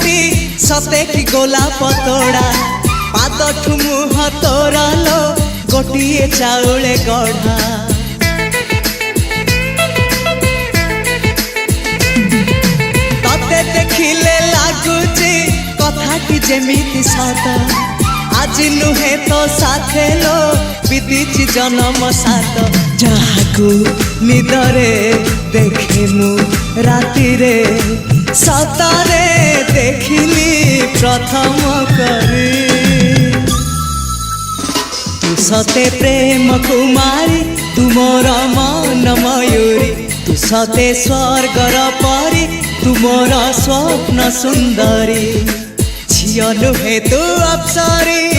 फुटी सते कि गोलाप तोड़ा पादठु मुह तोरा लो गोटिए चाउले गढ़ा तते देखिले लागुची कथाटी जेमिति सत आज नुहे तो साथे लो बीतीची जन्म सात जहाकू निदरे देखे मु राति रे सतारे देखिली प्रथम करी तू सते प्रेम कुमारी तू मोर मन मयूरी तू सते स्वर्गर परी तू मोर स्वप्न सुंदरी झियो नुहे तू अप्सरी।